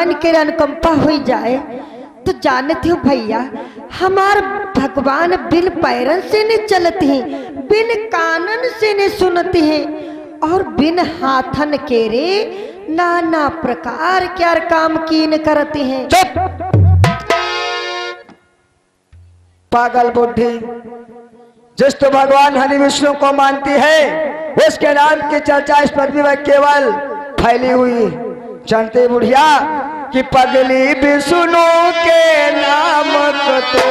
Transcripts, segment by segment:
भगवान के अनुकंपा हो जाए तो जानते हो भैया, हमार भगवान बिन पैरन से नहीं चलते हैं, बिन कानन से नहीं सुनते हैं और बिन हाथन के रे नाना प्रकार क्या काम कीन करते हैं। चुप पागल बुद्धि। जिस तो भगवान हरि विष्णु को मानती है उसके नाम की चर्चा इस पृथ्वी में केवल फैली हुई। जानते बुढ़िया कि पगली विष्णु के नाम को तो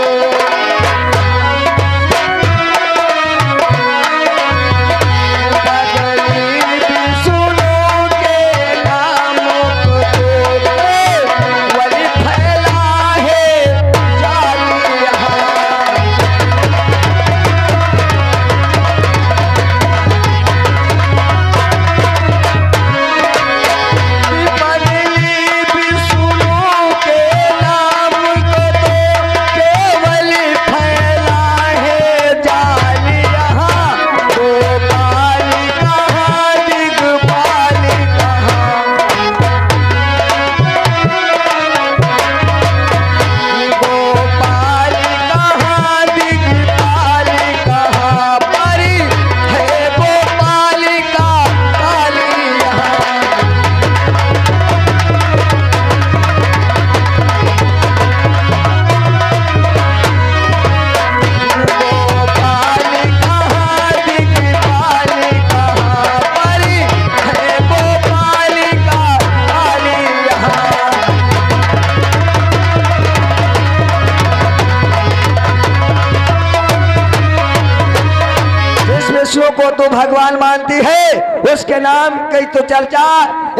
को तो भगवान मानती है उसके नाम की तो चर्चा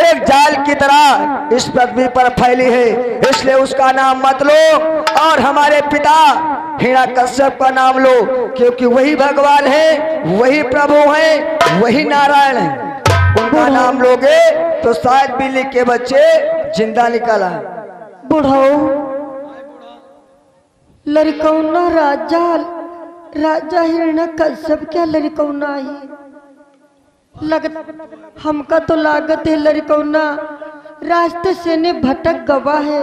एक जाल की तरह इस पृथ्वी पर फैली है, इसलिए उसका नाम मत लो और हमारे पिता हिरण्यकश्यप का नाम लो, क्योंकि वही भगवान है, वही प्रभु है, वही नारायण है। उनका नाम लोगे तो शायद बिल्ली के बच्चे जिंदा निकल आए। बुढ़ाओ लड़कौना राजा हिरण्यकश्यप क्या लड़कौना है हमका तो लागत है लड़कौना रास्ते से ने भटक गवा है।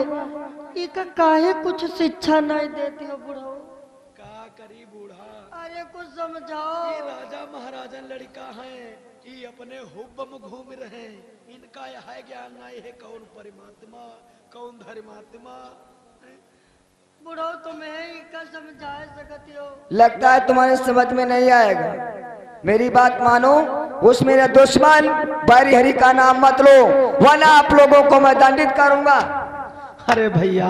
इका काहे कुछ शिक्षा नहीं देती हो बुढ़ाओ? का करी बूढ़ा? अरे कुछ समझाओ। ये राजा महाराजा लड़का है, ये अपने हुब्ब में घूम रहे, इनका यह ज्ञान नहीं है कौन परमात्मा कौन धर्मात्मा। बुढ़ाओ तुम्हें इका समझा सकती हो? लगता है तुम्हारे समझ में नहीं आएगा। मेरी बात मानो, उस मेरे दुश्मन बैरी हरि का नाम मत लो वरना आप लोगों को मैं दंडित करूंगा। अरे भैया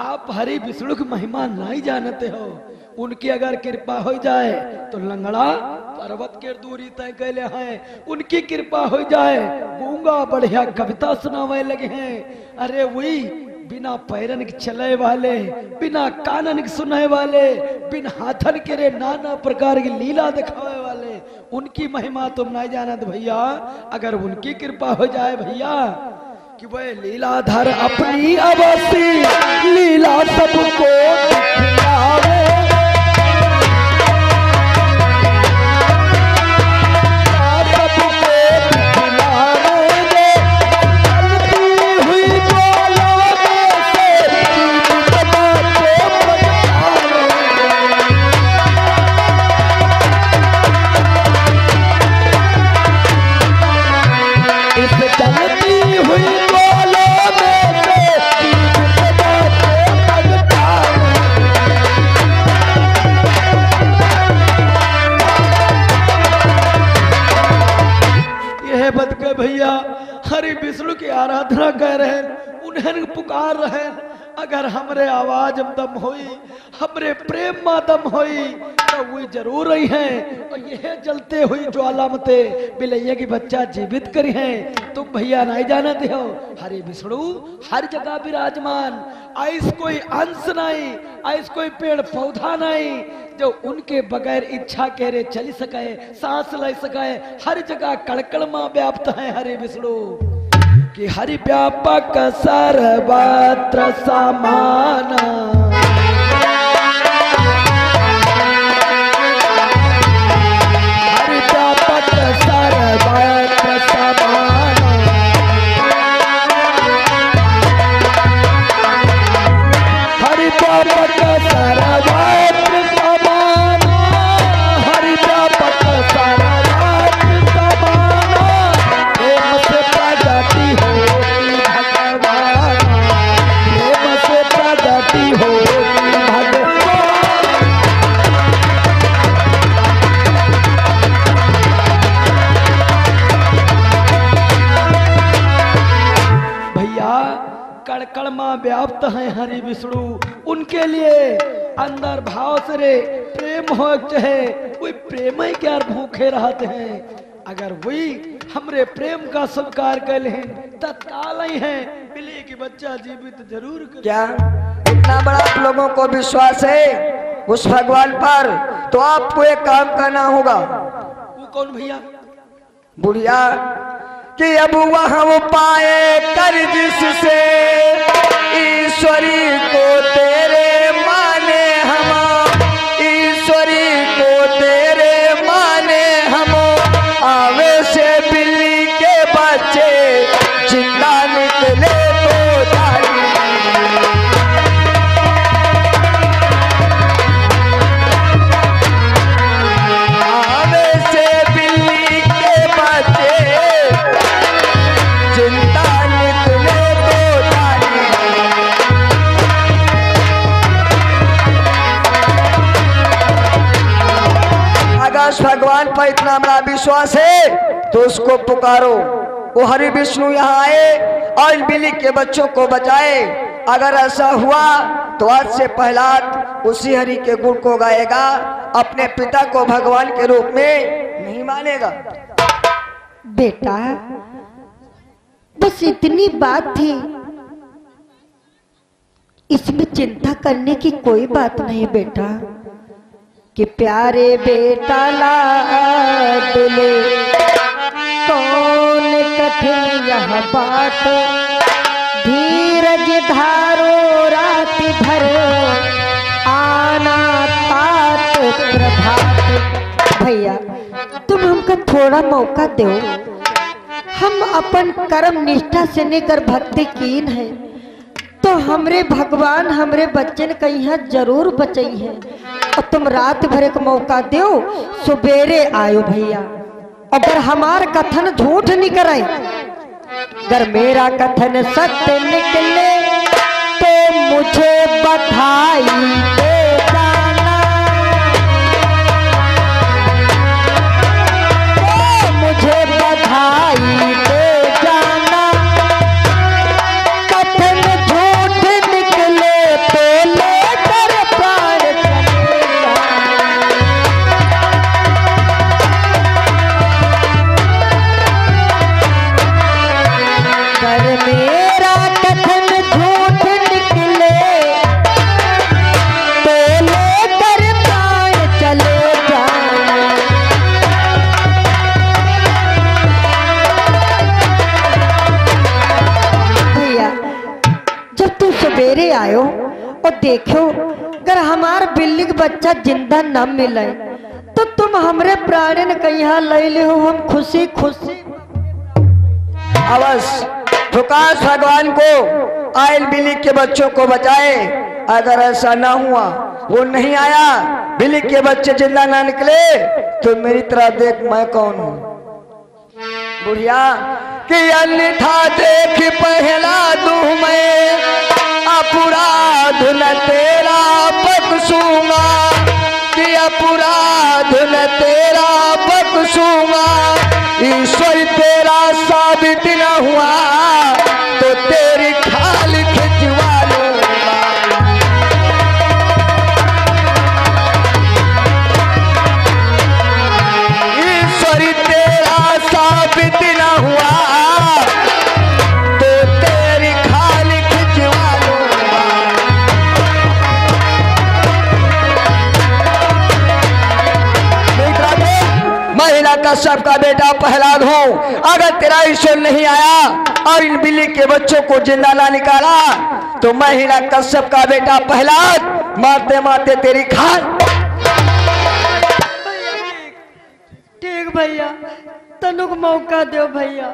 आप हरि विष्णु की महिमा नहीं जानते हो, उनकी अगर कृपा हो जाए तो लंगड़ा पर्वत के दूरी तय कैले हैं, उनकी कृपा हो जाए गूंगा बढ़िया कविता सुनावे लगे हैं। अरे वही बिना पैरन के चले वाले, बिना कानन के सुनने वाले, बिना हाथन के रे नाना प्रकार की लीला दिखावे वाले, उनकी महिमा तुम नहीं जानत भैया। अगर उनकी कृपा हो जाए भैया कि वह लीलाधर अपनी अवसी लीला सबको दिखलावे। भैया हरि विष्णु की आराधना कर रहे हैं, उन्हें पुकार रहे हैं। अगर हमरे आवाज में दम होई, हमरे प्रेम में दम होई तो वो जरूर रही हैं और यह जलते हुई ज्वाला मते बिलैया की बच्चा जीवित करी हैं। तुम भैया नहीं जानते हो हरि विष्णु हर जगह विराजमान, ऐस कोई अंश नहीं, ऐस कोई पेड़ पौधा नहीं जो उनके बगैर इच्छा के रे चल सके, सांस ले सके। हर जगह कड़कड़ मां व्याप्त है हरि विष्णु कि हरि व्यापक सर्वत्र समाना। हरि व्यापक सर्वत्र समाना। महिमा व्याप्त है हरि विष्णु, उनके लिए अंदर भाव से रे प्रेम हो चाहे कोई प्रेम ही क्या भूखे रहते हैं। अगर वही हमरे प्रेम का स्वीकार कर ले तत्काल ही है मिले कि बच्चा जीवित जरूर कर। क्या इतना बड़ा आप लोगों को विश्वास है उस भगवान पर, तो आपको एक काम करना होगा। वो कौन भैया? बुढ़िया कि अब वह पाए कर जिससे ईश्वरी को तेरे माने हम, ईश्वरी को तेरे माने हम, आवे से बिल्ली के बच्चे जिंदा निकले तो जाने। आवे से बिल्ली के बच्चे जिंदा निकले तो जाने। अगर उस भगवान पर इतना बड़ा विश्वास है तो उसको पुकारो। वो हरि विष्णु यहाँ आए और इन बिल्ली के बच्चों को बचाए। अगर ऐसा हुआ तो आज से प्रहलाद उसी हरि के गुण को गाएगा, अपने पिता को भगवान के रूप में नहीं मानेगा। बेटा बस इतनी बात थी, इसमें चिंता करने की कोई बात नहीं बेटा। कि प्यारे बेटा लाडले कौन कठिन यह बात, धीरज धारो रात भर आना तात प्रभात। भैया तुम हमको थोड़ा मौका दो, हम अपन कर्म निष्ठा से लेकर भक्ति कीन है तो हमरे भगवान हमरे बच्चन का यहाँ जरूर बचाई है। और तुम रात भर एक मौका दो, सुबेरे आयो भैया। अगर हमार कथन झूठ निकले, अगर मेरा कथन सत्य निकले तो मुझे बधाई दे जाना, तो मुझे बधाई दे जाना। कथन झूठ निकले तो लेकर प्राण चलेगा। कर मेरा कथन झूठ निकले तो लेकर प्राण चले जाए। भैया जब तुम सवेरे आयो और देखो अगर हमार बिल्ली का बच्चा जिंदा न मिले तो तुम हमरे प्राणन कहीं ले ले हो, हम खुशी खुशी। अवश्य प्रकाश भगवान को आयल बिल्ली के बच्चों को बचाए। अगर ऐसा ना हुआ, वो नहीं आया, बिल्ली के बच्चे जिंदा ना निकले, तो मेरी तरह देख मैं कौन हूँ। बुढ़िया कि अन्यथा देख पहला दूं मैं, अपराध न तेरा बख्शूंगा, कि अपराध न तेरा बख्शूंगा। ईश्वर तेरा साबित न हुआ तो तेरी खाल खिंचवा लूंगा। ईश्वर तेरा साबित न हुआ तो तेरी खाल खिंचवा लूंगा। महिला कश्यप का बेटा प्रहलाद हूँ। अगर तेरा ईश्वर नहीं आया और इन बिल्ली के बच्चों को जिंदा ना निकाला तो महिला कश्यप का बेटा प्रहलाद मारते मारते तेरी खाल। ठीक भैया तनुक मौका दो भैया,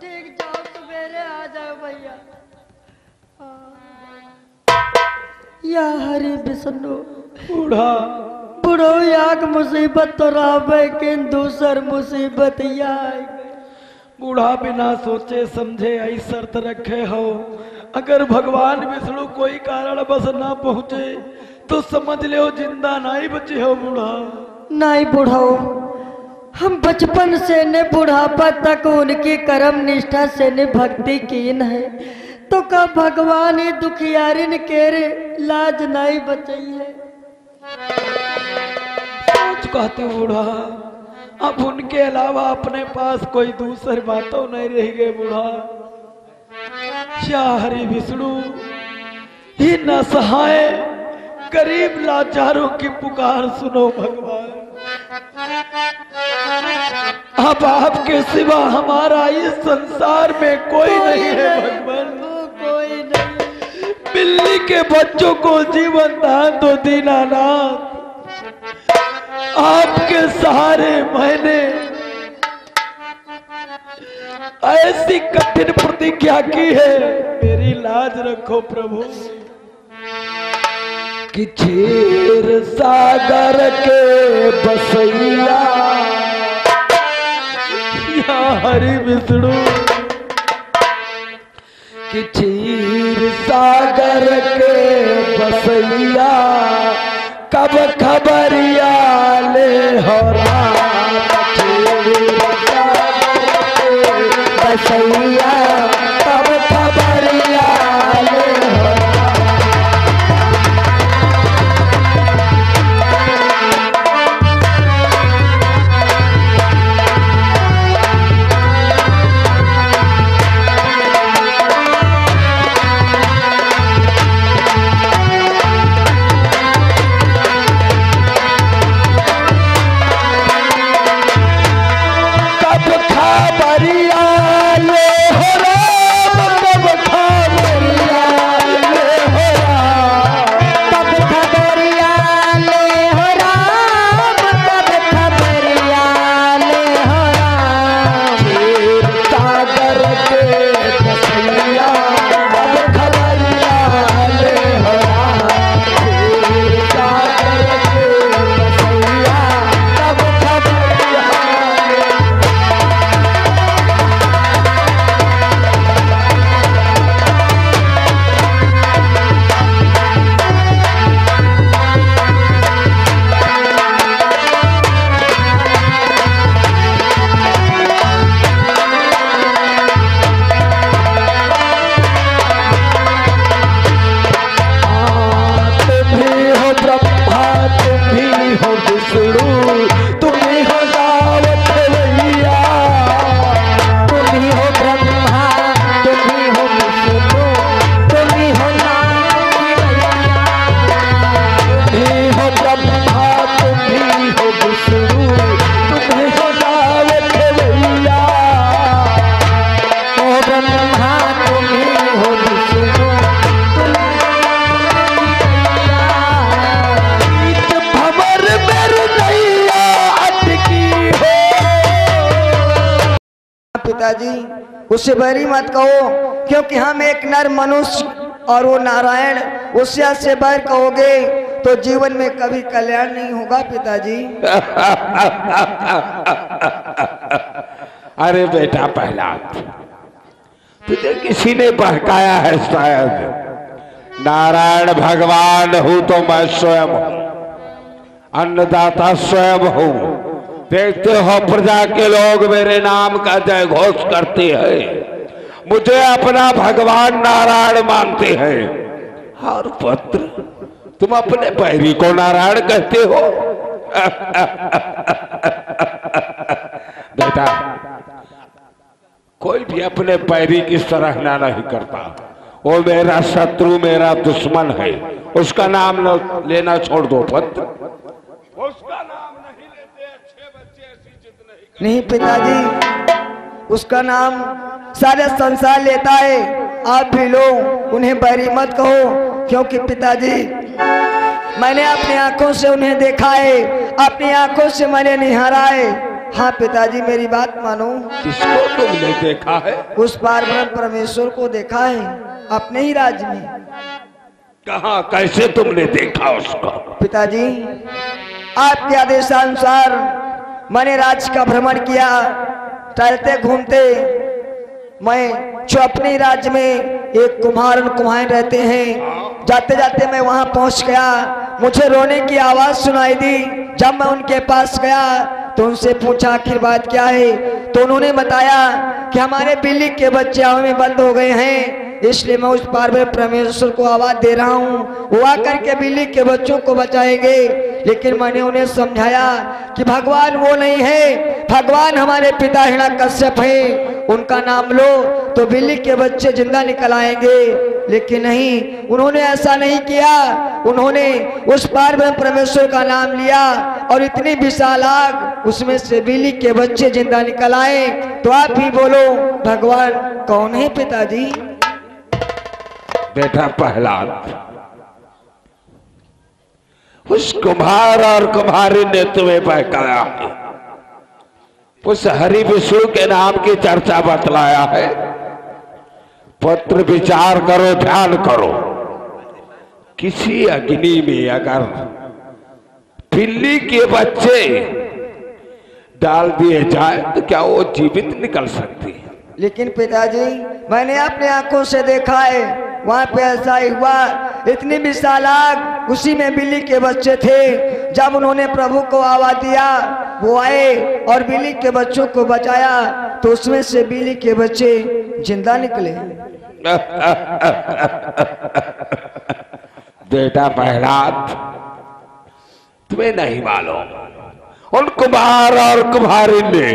ठीक जाओ सवेरे आ जाओ भैया। या हरि विष्णु बूढ़ा बुढ़ो याक मुसीबत तो रावे किन दूसर मुसीबत या बूढ़ा बिना सोचे समझे आई शर्त रखे हो। अगर भगवान विष्णु कोई कारण बस ना पहुँचे तो समझ लो जिंदा नहीं बचे हो बूढ़ा। नहीं बुढ़ाओ, हम बचपन से ने बुढ़ापा तक उनकी कर्म निष्ठा से ने भक्ति कीन है, तो का भगवान ही दुखियारिन के रे लाज नहीं बचई है। सोच कहते बूढ़ा, अब उनके अलावा अपने पास कोई दूसरी बातों नहीं रह गए बूढ़ा। क्या हरि विष्णु, ये न सहाय गरीब लाचारों की पुकार सुनो भगवान। अब आपके सिवा हमारा इस संसार में कोई नहीं है भगवान, कोई नहीं। बिल्ली के बच्चों को जीवन दान दो दीनानाथ। आपके सहारे मैंने ऐसी कठिन प्रतिज्ञा की है, मेरी लाज रखो प्रभु। कि क्षीर सागर के बसैया या हरि विष्णु, कि क्षीर सागर के बसैया कब खबरिया ले हो राम। क्षीर सागर के बसैया कब खबरिया ले हो राम। पिताजी उससे बैरी मत कहो, क्योंकि हम एक नर मनुष्य और वो नारायण, उससे से बैर कहोगे तो जीवन में कभी कल्याण नहीं होगा पिताजी। अरे बेटा प्रहलाद, तुझे किसी ने बहकाया है शायद। नारायण भगवान हूं तो मैं स्वयं हूं, अन्नदाता स्वयं हूं। देखते हो प्रजा के लोग मेरे नाम का जय घोष करते हैं, मुझे अपना भगवान नारायण मानते हैं। और पुत्र, तुम अपने बैरी को नारायण कहते हो? बेटा, कोई भी अपने बैरी की सराहना नहीं करता। वो मेरा शत्रु, मेरा दुश्मन है, उसका नाम लेना छोड़ दो पुत्र। उसका नाम नहीं लेते, अच्छे बच्चे ऐसी जिद नहीं पिताजी, उसका नाम सारे संसार लेता है। आप भी लो, उन्हें बैरी मत कहो, क्योंकि पिताजी मैंने अपनी आंखों से उन्हें देखा है, अपनी आंखों से मैंने निहारा है। हाँ पिताजी, मेरी बात मानो। किसको तुमने देखा है? उस पारब्रह्म परमेश्वर को देखा है, अपने ही राज्य में। कहाँ, कैसे तुमने देखा उसको? पिताजी, आपके आदेशानुसार मैंने राज्य का भ्रमण किया। टहलते घूमते मैं जो अपने राज्य में एक कुम्हार और कुम्हार रहते हैं, जाते जाते मैं वहां पहुंच गया। मुझे रोने की आवाज सुनाई दी। जब मैं उनके पास गया तो उनसे पूछा आखिर बात क्या है, तो उन्होंने बताया कि हमारे बिल्ली के बच्चे हवा में बंद हो गए हैं। इसलिए मैं उस पार्वती परमेश्वर को आवाज दे रहा हूँ, वो आकर के बिल्ली के बच्चों को बचाएंगे। लेकिन मैंने उन्हें समझाया कि भगवान वो नहीं है, भगवान हमारे पिता हिरण्यकश्यप हैं, उनका नाम लो तो बिल्ली के बच्चे जिंदा निकल आएंगे। लेकिन नहीं, उन्होंने ऐसा नहीं किया। उन्होंने उस पार्वती परमेश्वर का नाम लिया और इतनी विशाल आग, उसमें से बिल्ली के बच्चे जिंदा निकल आए। तो आप ही बोलो भगवान कौन है पिताजी? बेटा प्रहलाद, उस कुम्हार और कुम्हारी ने तुम्हें बहकाया है, उस हरि विष्णु के नाम की चर्चा बतलाया है। पुत्र विचार करो, ध्यान करो, किसी अग्नि में अगर बिल्ली के बच्चे डाल दिए जाए तो क्या वो जीवित निकल सकती है? लेकिन पिताजी मैंने अपने आंखों से देखा है, वहाँ पे ऐसा ही हुआ। इतनी विशाल आग, उसी में बिल्ली के बच्चे थे। जब उन्होंने प्रभु को आवाज दिया, वो आए और बिल्ली के बच्चों को बचाया, तो उसमें से बिल्ली के बच्चे जिंदा निकले। बेटा प्रहलाद, तुम्हें नहीं मालूम, उन कुम्हार और कुम्हारी ने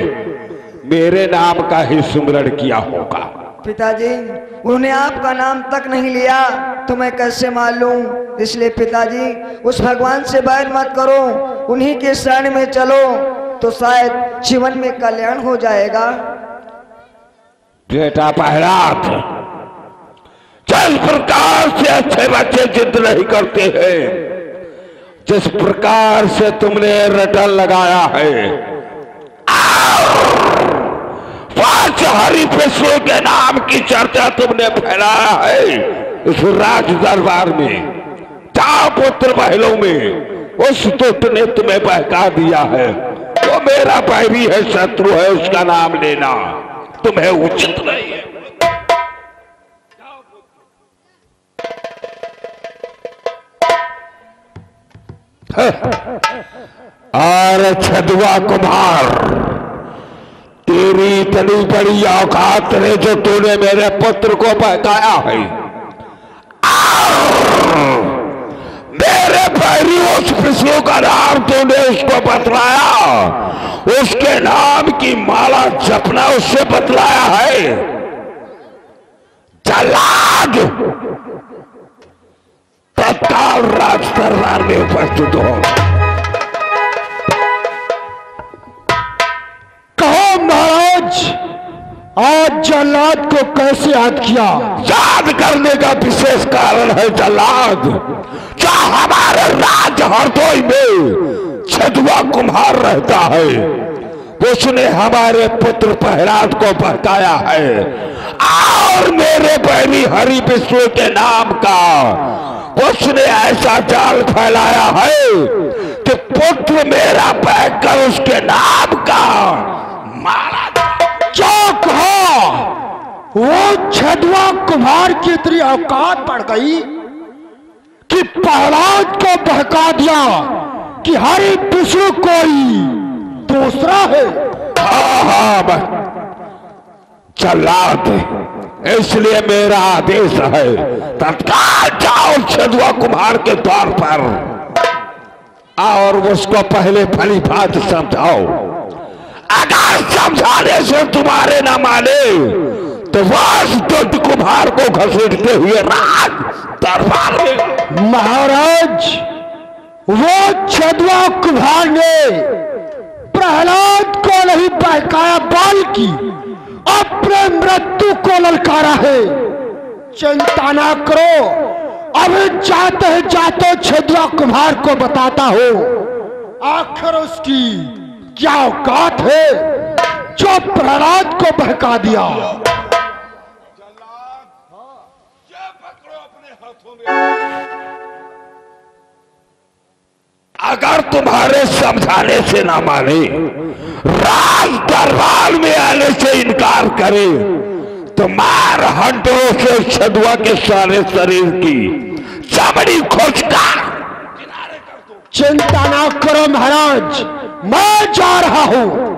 मेरे नाम का ही सुमिरन किया होगा। पिताजी उन्होंने आपका नाम तक नहीं लिया तो मैं कैसे मालूम? इसलिए पिताजी उस भगवान से बैर मत करो, उन्हीं के शरण में चलो तो शायद जीवन में कल्याण हो जाएगा। बेटा प्रहलाद, जिस प्रकार से अच्छे बच्चे जिद नहीं करते हैं, जिस प्रकार से तुमने रटन लगाया है, पांच हरि विष्णु के नाम की चर्चा तुमने फैलाया है इस राज दरबार में, चार पुत्र महलों में, उस दुष्ट ने तुम्हें बहका दिया है। वो मेरा बैरी है, शत्रु है, उसका नाम लेना तुम्हें उचित नहीं है। और छदुआ कुमार, तेरी इतनी बड़ी औकात है जो तूने मेरे पुत्र को बहकाया है। मेरे पैरी उस विष्णु का नाम तूने उसको बतलाया, उसके नाम की माला जपना उससे बतलाया है। जल्लाद, तत्काल राज दरबार में उपस्थित हो। कहो महाराज, आज जल्लाद को कैसे याद किया? याद करने का विशेष कारण है जल्लाद, जो हमारे राज हरदोई में छदुआ कुम्हार रहता है, उसने हमारे पुत्र प्रहलाद को बहकाया है और मेरे बैरी हरि विष्णु के नाम का उसने ऐसा जाल फैलाया है कि पुत्र मेरा बहकर उसके नाम का मारा। क्या कहा? वो छदुआ कुम्हार की इतनी औकात बढ़ गई कि प्रहलाद को बहका दिया कि हरि विष्णु कोई दूसरा है। हाँ, जल्लाद, इसलिए मेरा आदेश है, तत्काल जाओ छदुआ कुम्हार के द्वार पर और उसको पहले भली बात समझाओ। अगर समझाने से तुम्हारे न माने तो वह दुष्ट कुम्हार को घसीटते हुए राज दरबार में। महाराज, वो छदुआ कुम्हार ने प्रहलाद को नहीं बहकाया बल्कि अपने मृत्यु को ललकारा है। चिंता ना करो, अभी जाते छदुआ कुम्हार को बताता हो आखिर उसकी क्या औकात है जो प्रहलाद को बहका दिया। अगर तुम्हारे समझाने से ना माने, राज दरबार में आने से इनकार करे तो मार हंटरों से छदुआ के सारे शरीर की चमड़ी खोजकर चिंता ना करो महाराज, मैं जा रहा हूं।